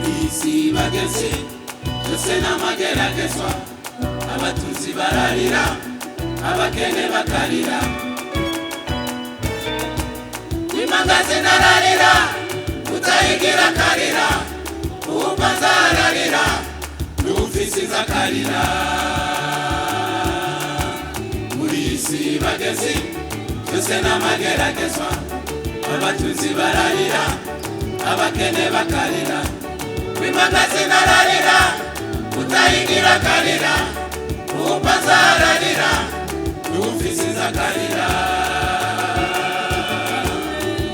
isi bageze byose n'amageragezwa abatunzi bararira abakene bakarira imagaze nararira utayigira karira ubaza ararira n'ufisi zakarira muri isi bageze byose n'amageragezwa abatunzi bararira abakene bakarira imagaze nararira utayigira karira ubaza ararira n'ufisi zakarira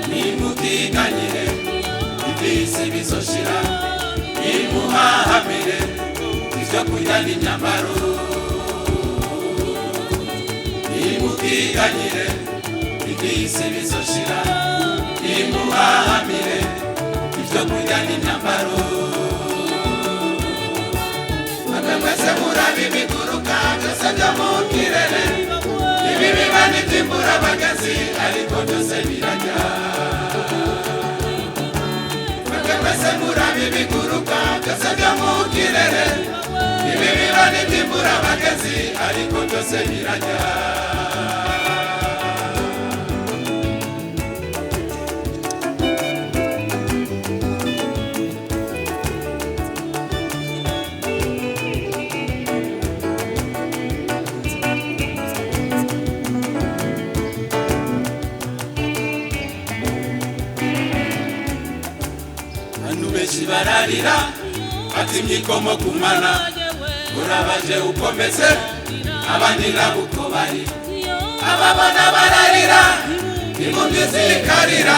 nimukiganyire ibisi bizoshira nimuhahamire ivyo kurya n'imyambaro nimukiganyire ibisi bizoshira nimuhahamire ivyo kurya n'imyambaro mwese murabi biguruka byose byo mu kirere ibi biba n'iby'imbura abagezi ariko byose birajya mwese murabi biguruka byose byo mu kirere ibi biba n'iby'imbura abagezi ariko byose birajya bararira ati myikomo kumana urabaje ukomeze abandi nabuko bari ababana bararira impunzi zikarira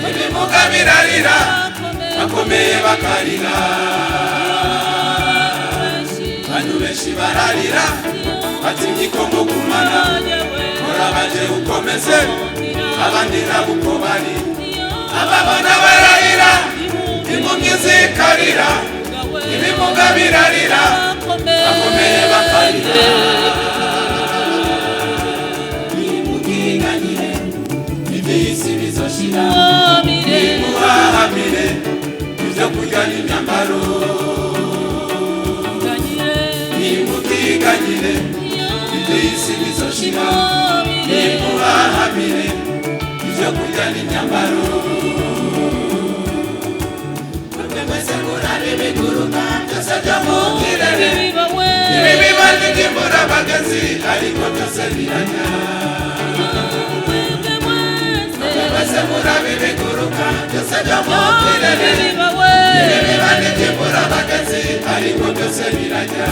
ibimuga birarira bakomeye bakarira bantu benshi bararira ati myikomo kumana urabaje ukomeze abandi nabuko bari ababana bararira impunzi zikarira ibimuga birarira bakomeye bakarira nimukiganyire ibisi bizoshira nimuhahamire ivyo kurya n'imyambaro nimukiganyire ibisi bizoshira nimuhahamire ivyo kurya n'imyambaro mwese murabi biguruka byose byo mu kirere ibi biba n'iby'imbura abagezi ariko byose birajya mwese murabi biguruka byose byo mu kirere ibi biba n'iby'imbura abagezi ariko byose birajya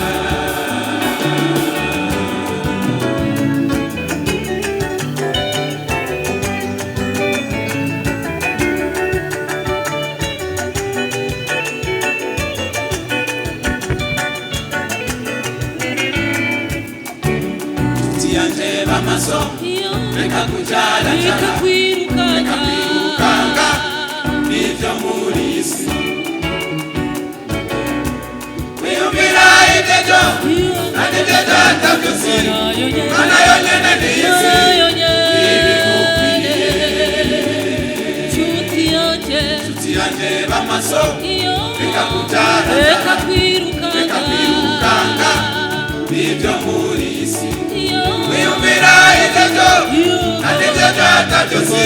amaso reka kujala reka kwirukanga nivyo muri isi wiyumvira ivyejo nanivyejo atavyusi mana yonyene n'isi ibikukwiye nshuti yanje b'amaso reka kujala reka kwirukanga nivyo muri isi wiyumvira ivyejo nanivyejo atavyusi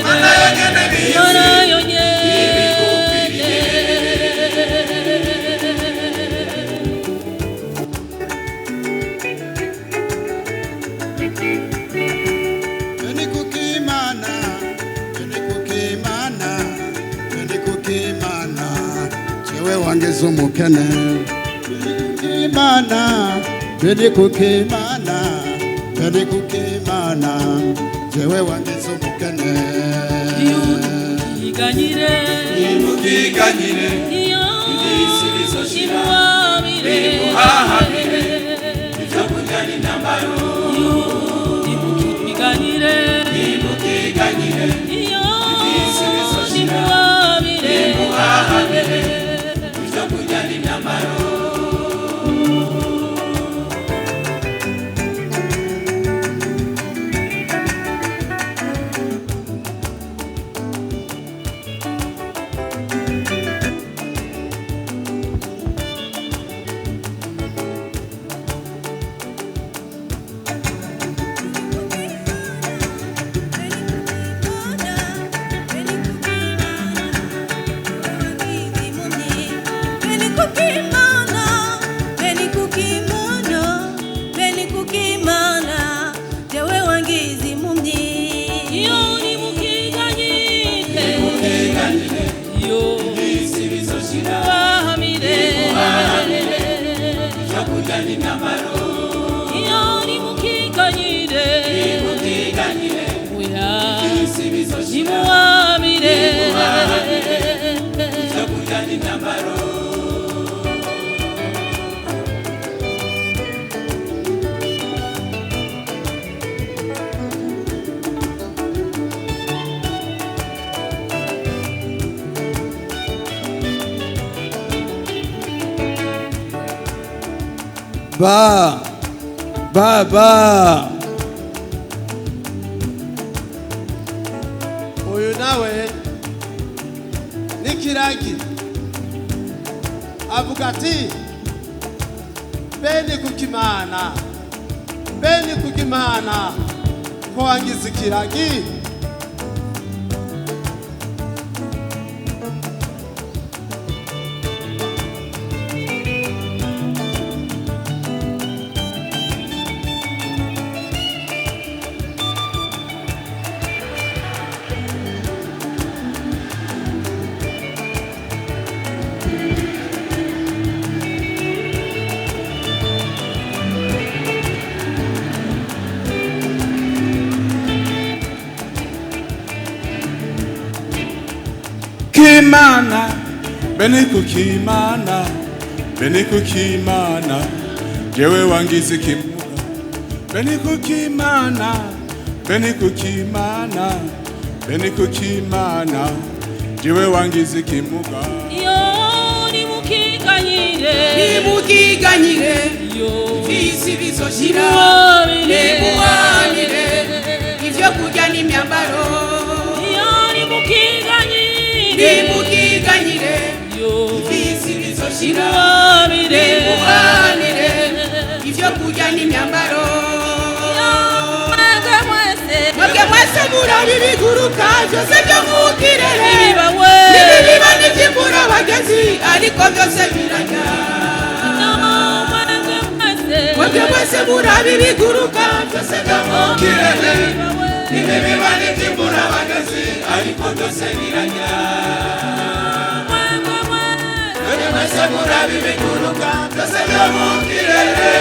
mana yonyene n'isi ibikukwiye Chewe wangeza umukene Imana Bedi kukimana Chewe wangeza umukene nimukiganyire ibisi bizoshira nimuhahamire ivyo kurya n'imyambaro nimukiganyire ibisi bizoshira nimuhahamire ivyo kurya n'imyambaro isi bizoshira muhamire ibyo kurya n'imyambaro iyo nimukiganyire oya isi bizoshira muhamire ibyo kurya n'imyambaro Baba uyu nawe nikiragi avuga ati beni kukimana ko wangize ikiragi Kimana, beni kukimana, jewe wangize kimuga. Beni kukimana, jewe wangize kimuga. iyo nimukiganyire iyo isi bizoshira muhamire ibyo kurya n'imyambaro iyo nimukiganyire iyo isi bizoshira muhamire ibyo kurya n'imyambaro mwebwe mwese murabi biguruka byose byo mu kirere ibibawe n'ibiba n'iby'imbura abagezi ariko byose birajya mwebwe mwese murabi biguruka byose byo mu kirere n'ibiba n'iby'imbura abagezi ariko byose birajya mwebwe mwese murabi biguruka byose byo mu kirere